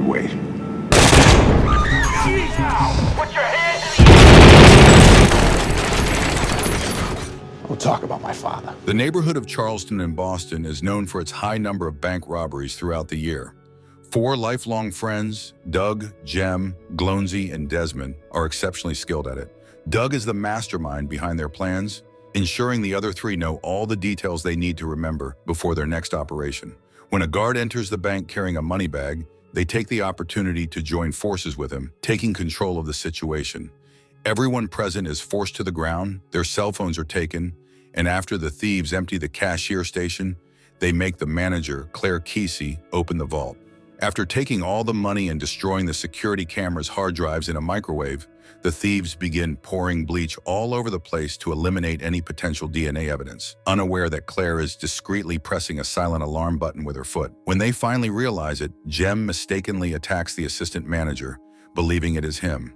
wait. Put your hands in the air! We'll talk about my father. The neighborhood of Charleston in Boston is known for its high number of bank robberies throughout the year. 4 lifelong friends, Doug, Jem, Glonsey, and Desmond, are exceptionally skilled at it. Doug is the mastermind behind their plans, ensuring the other 3 know all the details they need to remember before their next operation. When a guard enters the bank carrying a money bag, they take the opportunity to join forces with him, taking control of the situation. Everyone present is forced to the ground, their cell phones are taken, and after the thieves empty the cashier station, they make the manager, Claire Kesey, open the vault. After taking all the money and destroying the security camera's hard drives in a microwave, the thieves begin pouring bleach all over the place to eliminate any potential DNA evidence, unaware that Claire is discreetly pressing a silent alarm button with her foot. When they finally realize it, Jem mistakenly attacks the assistant manager, believing it is him.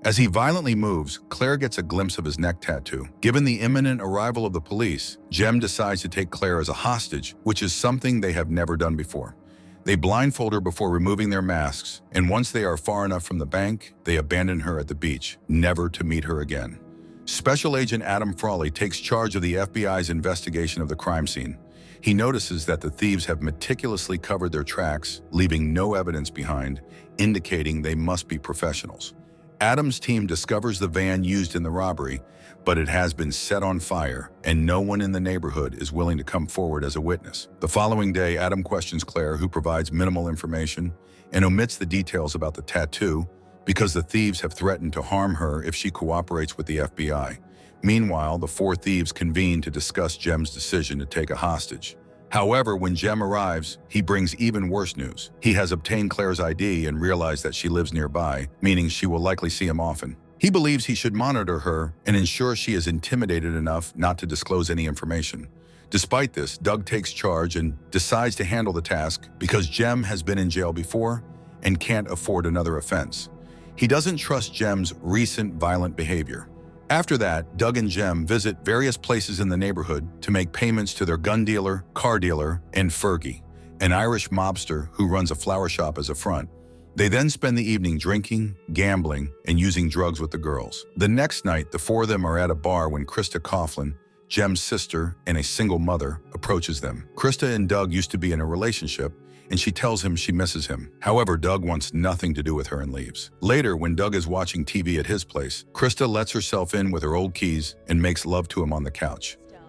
As he violently moves, Claire gets a glimpse of his neck tattoo. Given the imminent arrival of the police, Jem decides to take Claire as a hostage, which is something they have never done before. They blindfold her before removing their masks, and once they are far enough from the bank, they abandon her at the beach, never to meet her again. Special Agent Adam Frawley takes charge of the FBI's investigation of the crime scene. He notices that the thieves have meticulously covered their tracks, leaving no evidence behind, indicating they must be professionals. Adam's team discovers the van used in the robbery, but it has been set on fire, and no one in the neighborhood is willing to come forward as a witness. The following day, Adam questions Claire, who provides minimal information and omits the details about the tattoo because the thieves have threatened to harm her if she cooperates with the FBI. Meanwhile, the 4 thieves convene to discuss Jem's decision to take a hostage. However, when Jem arrives, he brings even worse news. He has obtained Claire's ID and realized that she lives nearby, meaning she will likely see him often. He believes he should monitor her and ensure she is intimidated enough not to disclose any information. Despite this, Doug takes charge and decides to handle the task because Jem has been in jail before and can't afford another offense. He doesn't trust Jem's recent violent behavior. After that, Doug and Jem visit various places in the neighborhood to make payments to their gun dealer, car dealer, and Fergie, an Irish mobster who runs a flower shop as a front. They then spend the evening drinking, gambling, and using drugs with the girls. The next night, the 4 of them are at a bar when Krista Coughlin, Jem's sister and a single mother, approaches them. Krista and Doug used to be in a relationship, and she tells him she misses him. However, Doug wants nothing to do with her and leaves. Later, when Doug is watching TV at his place, Krista lets herself in with her old keys and makes love to him on the couch. Down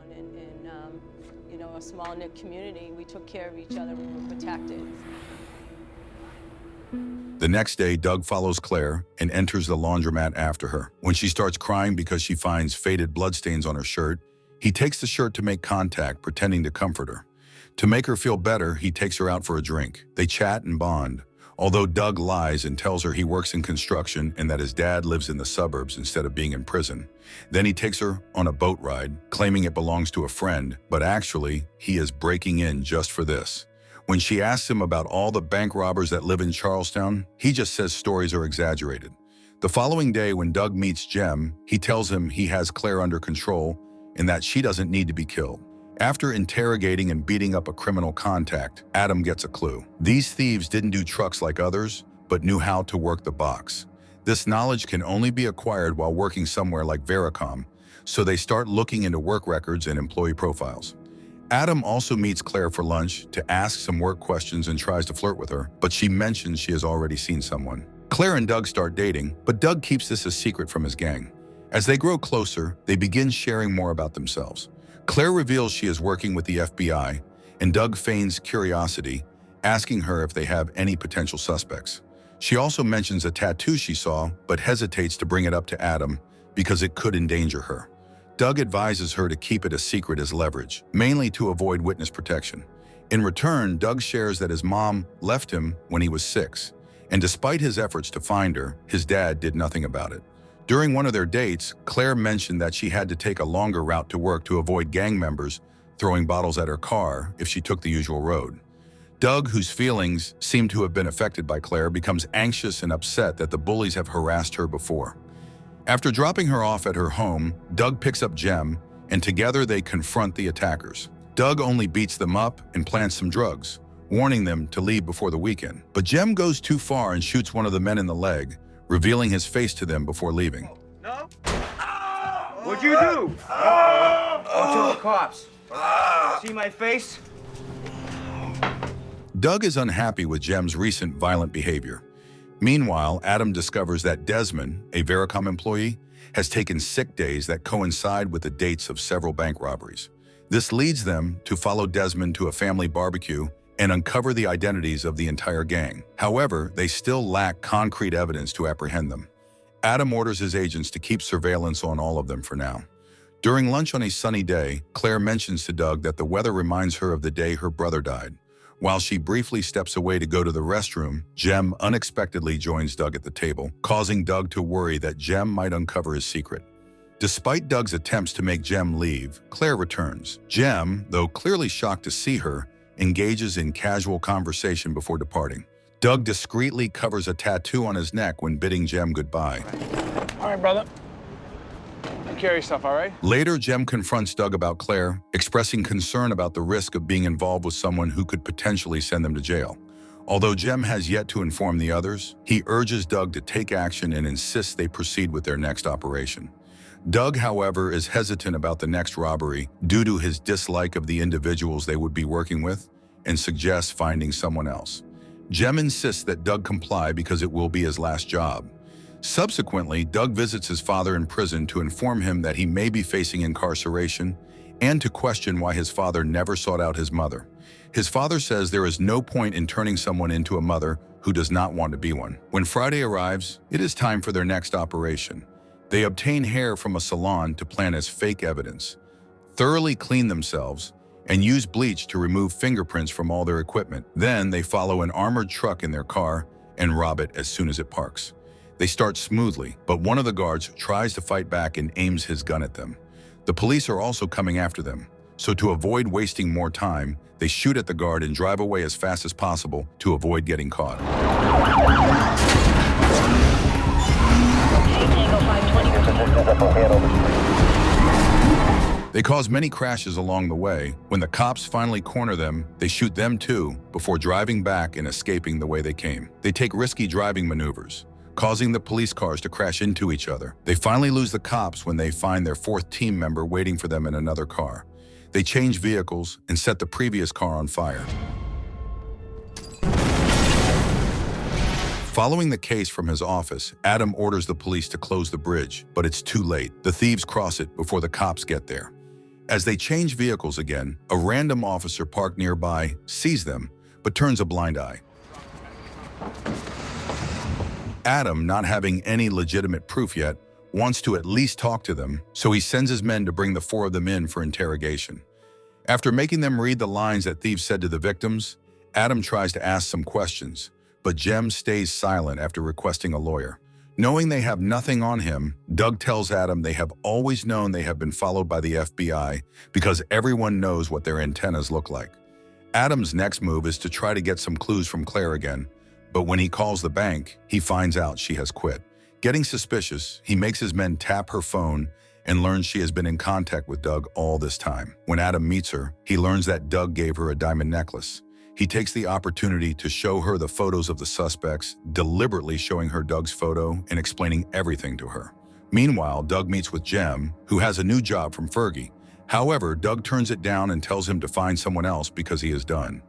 in a small-knit community, we took care of each other, we were protected. The next day, Doug follows Claire and enters the laundromat after her. When she starts crying because she finds faded bloodstains on her shirt, he takes the shirt to make contact, pretending to comfort her. To make her feel better, he takes her out for a drink. They chat and bond, although Doug lies and tells her he works in construction and that his dad lives in the suburbs instead of being in prison. Then he takes her on a boat ride, claiming it belongs to a friend, but actually, he is breaking in just for this. When she asks him about all the bank robbers that live in Charlestown, he just says stories are exaggerated. The following day, when Doug meets Jem, he tells him he has Claire under control and that she doesn't need to be killed. After interrogating and beating up a criminal contact, Adam gets a clue. These thieves didn't do trucks like others, but knew how to work the box. This knowledge can only be acquired while working somewhere like Veracom, so they start looking into work records and employee profiles. Adam also meets Claire for lunch to ask some work questions and tries to flirt with her, but she mentions she has already seen someone. Claire and Doug start dating, but Doug keeps this a secret from his gang. As they grow closer, they begin sharing more about themselves. Claire reveals she is working with the FBI, and Doug feigns curiosity, asking her if they have any potential suspects. She also mentions a tattoo she saw, but hesitates to bring it up to Adam because it could endanger her. Doug advises her to keep it a secret as leverage, mainly to avoid witness protection. In return, Doug shares that his mom left him when he was 6, and despite his efforts to find her, his dad did nothing about it. During one of their dates, Claire mentioned that she had to take a longer route to work to avoid gang members throwing bottles at her car if she took the usual road. Doug, whose feelings seem to have been affected by Claire, becomes anxious and upset that the bullies have harassed her before. After dropping her off at her home, Doug picks up Jem, and together they confront the attackers. Doug only beats them up and plants some drugs, warning them to leave before the weekend. But Jem goes too far and shoots one of the men in the leg, revealing his face to them before leaving. No? What'd you do? I'll tell the cops. See my face? Doug is unhappy with Jem's recent violent behavior. Meanwhile, Adam discovers that Desmond, a Vericom employee, has taken sick days that coincide with the dates of several bank robberies. This leads them to follow Desmond to a family barbecue and uncover the identities of the entire gang. However, they still lack concrete evidence to apprehend them. Adam orders his agents to keep surveillance on all of them for now. During lunch on a sunny day, Claire mentions to Doug that the weather reminds her of the day her brother died. While she briefly steps away to go to the restroom, Jem unexpectedly joins Doug at the table, causing Doug to worry that Jem might uncover his secret. Despite Doug's attempts to make Jem leave, Claire returns. Jem, though clearly shocked to see her, engages in casual conversation before departing. Doug discreetly covers a tattoo on his neck when bidding Jem goodbye. All right, brother. Take care of yourself, all right? Later, Jem confronts Doug about Claire, expressing concern about the risk of being involved with someone who could potentially send them to jail. Although Jem has yet to inform the others, he urges Doug to take action and insists they proceed with their next operation. Doug, however, is hesitant about the next robbery due to his dislike of the individuals they would be working with and suggests finding someone else. Jem insists that Doug comply because it will be his last job. Subsequently, Doug visits his father in prison to inform him that he may be facing incarceration and to question why his father never sought out his mother. His father says there is no point in turning someone into a mother who does not want to be one. When Friday arrives, it is time for their next operation. They obtain hair from a salon to plant as fake evidence, thoroughly clean themselves, and use bleach to remove fingerprints from all their equipment. Then they follow an armored truck in their car and rob it as soon as it parks. They start smoothly, but one of the guards tries to fight back and aims his gun at them. The police are also coming after them, so to avoid wasting more time, they shoot at the guard and drive away as fast as possible to avoid getting caught. They cause many crashes along the way. When the cops finally corner them, they shoot them too before driving back and escaping the way they came. They take risky driving maneuvers, causing the police cars to crash into each other. They finally lose the cops when they find their fourth team member waiting for them in another car. They change vehicles and set the previous car on fire. Following the case from his office, Adam orders the police to close the bridge, but it's too late. The thieves cross it before the cops get there. As they change vehicles again, a random officer parked nearby sees them, but turns a blind eye. Adam, not having any legitimate proof yet, wants to at least talk to them, so he sends his men to bring the four of them in for interrogation. After making them read the lines that thieves said to the victims, Adam tries to ask some questions, but Jem stays silent after requesting a lawyer. Knowing they have nothing on him, Doug tells Adam they have always known they have been followed by the FBI because everyone knows what their antennas look like. Adam's next move is to try to get some clues from Claire again, but when he calls the bank, he finds out she has quit. Getting suspicious, he makes his men tap her phone and learns she has been in contact with Doug all this time. When Adam meets her, he learns that Doug gave her a diamond necklace. He takes the opportunity to show her the photos of the suspects, deliberately showing her Doug's photo and explaining everything to her. Meanwhile, Doug meets with Jem, who has a new job from Fergie. However, Doug turns it down and tells him to find someone else because he is done.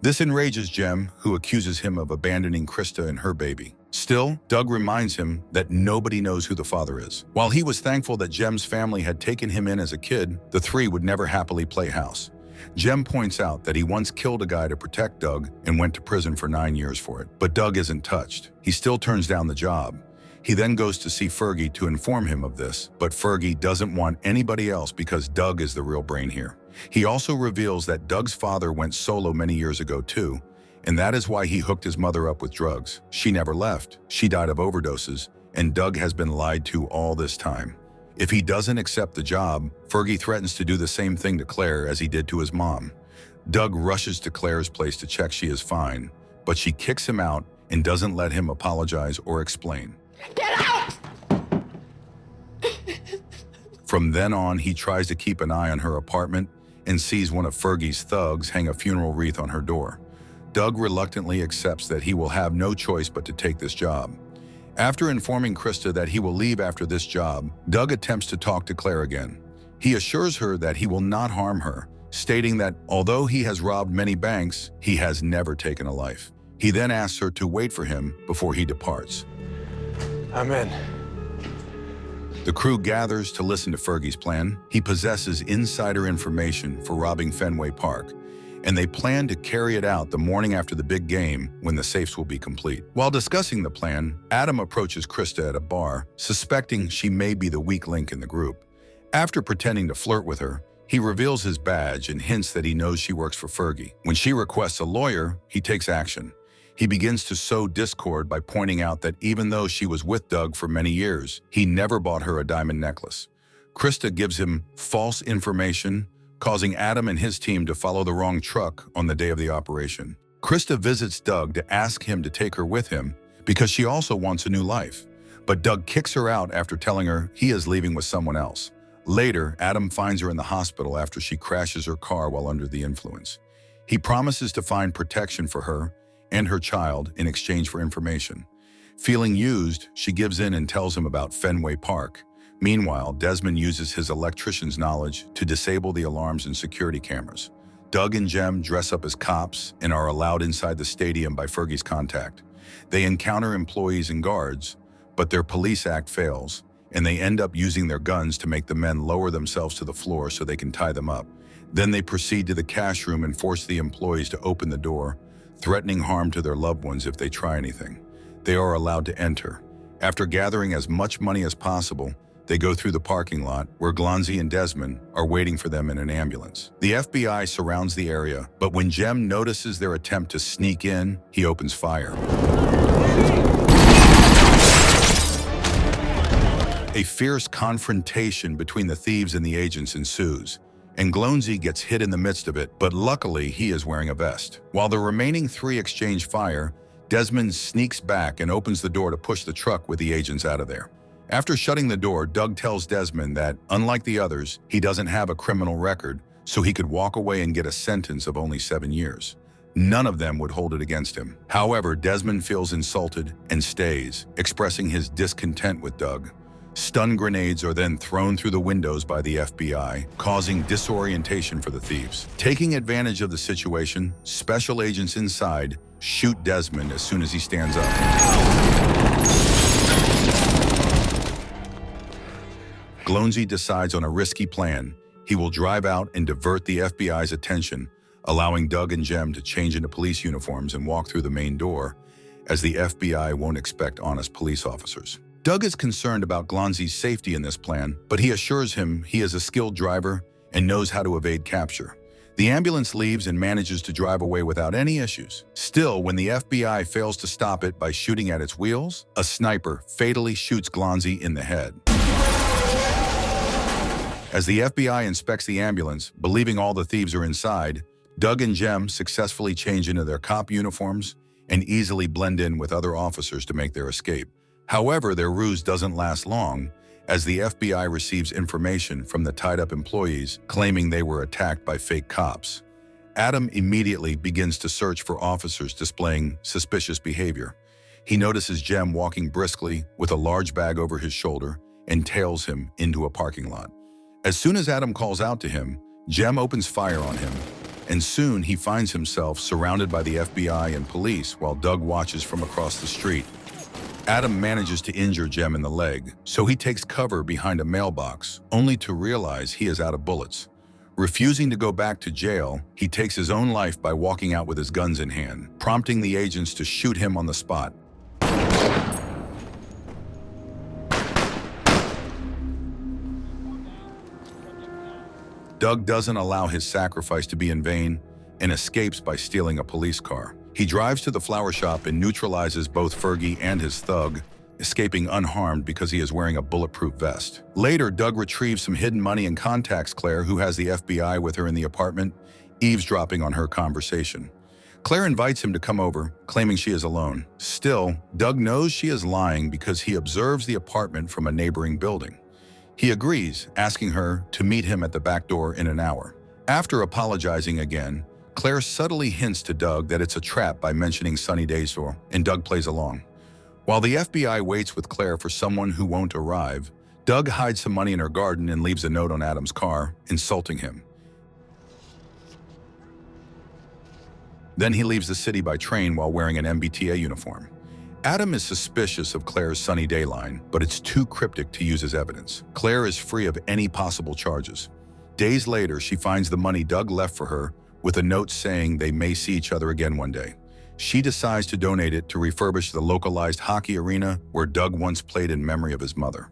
This enrages Jem, who accuses him of abandoning Krista and her baby. Still, Doug reminds him that nobody knows who the father is. While he was thankful that Jem's family had taken him in as a kid, the three would never happily play house. Jem points out that he once killed a guy to protect Doug and went to prison for 9 years for it. But Doug isn't touched. He still turns down the job. He then goes to see Fergie to inform him of this, but Fergie doesn't want anybody else because Doug is the real brain here. He also reveals that Doug's father went solo many years ago too, and that is why he hooked his mother up with drugs. She never left. She died of overdoses, and Doug has been lied to all this time. If he doesn't accept the job, Fergie threatens to do the same thing to Claire as he did to his mom. Doug rushes to Claire's place to check she is fine, but she kicks him out and doesn't let him apologize or explain. Get out! From then on, he tries to keep an eye on her apartment and sees one of Fergie's thugs hang a funeral wreath on her door. Doug reluctantly accepts that he will have no choice but to take this job. After informing Krista that he will leave after this job, Doug attempts to talk to Claire again. He assures her that he will not harm her, stating that although he has robbed many banks, he has never taken a life. He then asks her to wait for him before he departs. I'm in. The crew gathers to listen to Fergie's plan. He possesses insider information for robbing Fenway Park, and they plan to carry it out the morning after the big game when the safes will be complete. While discussing the plan, Adam approaches Krista at a bar, suspecting she may be the weak link in the group. After pretending to flirt with her, he reveals his badge and hints that he knows she works for Fergie. When she requests a lawyer, he takes action. He begins to sow discord by pointing out that even though she was with Doug for many years, he never bought her a diamond necklace. Krista gives him false information, causing Adam and his team to follow the wrong truck on the day of the operation. Krista visits Doug to ask him to take her with him because she also wants a new life. But Doug kicks her out after telling her he is leaving with someone else. Later, Adam finds her in the hospital after she crashes her car while under the influence. He promises to find protection for her and her child in exchange for information. Feeling used, she gives in and tells him about Fenway Park. Meanwhile, Desmond uses his electrician's knowledge to disable the alarms and security cameras. Doug and Jem dress up as cops and are allowed inside the stadium by Fergie's contact. They encounter employees and guards, but their police act fails, and they end up using their guns to make the men lower themselves to the floor so they can tie them up. Then they proceed to the cash room and force the employees to open the door, threatening harm to their loved ones if they try anything. They are allowed to enter. After gathering as much money as possible, they go through the parking lot where Glonzy and Desmond are waiting for them in an ambulance. The FBI surrounds the area, but when Jem notices their attempt to sneak in, he opens fire. A fierce confrontation between the thieves and the agents ensues, and Glonzy gets hit in the midst of it, but luckily he is wearing a vest. While the remaining three exchange fire, Desmond sneaks back and opens the door to push the truck with the agents out of there. After shutting the door, Doug tells Desmond that, unlike the others, he doesn't have a criminal record, so he could walk away and get a sentence of only 7 years. None of them would hold it against him. However, Desmond feels insulted and stays, expressing his discontent with Doug. Stun grenades are then thrown through the windows by the FBI, causing disorientation for the thieves. Taking advantage of the situation, special agents inside shoot Desmond as soon as he stands up. Glonzy decides on a risky plan. He will drive out and divert the FBI's attention, allowing Doug and Jem to change into police uniforms and walk through the main door, as the FBI won't expect honest police officers. Doug is concerned about Glonzy's safety in this plan, but he assures him he is a skilled driver and knows how to evade capture. The ambulance leaves and manages to drive away without any issues. Still, when the FBI fails to stop it by shooting at its wheels, a sniper fatally shoots Glonzy in the head. As the FBI inspects the ambulance, believing all the thieves are inside, Doug and Jem successfully change into their cop uniforms and easily blend in with other officers to make their escape. However, their ruse doesn't last long, as the FBI receives information from the tied-up employees claiming they were attacked by fake cops. Adam immediately begins to search for officers displaying suspicious behavior. He notices Jem walking briskly with a large bag over his shoulder and tails him into a parking lot. As soon as Adam calls out to him, Jem opens fire on him, and soon he finds himself surrounded by the FBI and police while Doug watches from across the street. Adam manages to injure Jem in the leg, so he takes cover behind a mailbox, only to realize he is out of bullets. Refusing to go back to jail, he takes his own life by walking out with his guns in hand, prompting the agents to shoot him on the spot. Doug doesn't allow his sacrifice to be in vain and escapes by stealing a police car. He drives to the flower shop and neutralizes both Fergie and his thug, escaping unharmed because he is wearing a bulletproof vest. Later, Doug retrieves some hidden money and contacts Claire, who has the FBI with her in the apartment, eavesdropping on her conversation. Claire invites him to come over, claiming she is alone. Still, Doug knows she is lying because he observes the apartment from a neighboring building. He agrees, asking her to meet him at the back door in an hour. After apologizing again, Claire subtly hints to Doug that it's a trap by mentioning sunny days to her, and Doug plays along. While the FBI waits with Claire for someone who won't arrive, Doug hides some money in her garden and leaves a note on Adam's car, insulting him. Then he leaves the city by train while wearing an MBTA uniform. Adam is suspicious of Claire's sunny day line, but it's too cryptic to use as evidence. Claire is free of any possible charges. Days later, she finds the money Doug left for her with a note saying they may see each other again one day. She decides to donate it to refurbish the localized hockey arena where Doug once played in memory of his mother.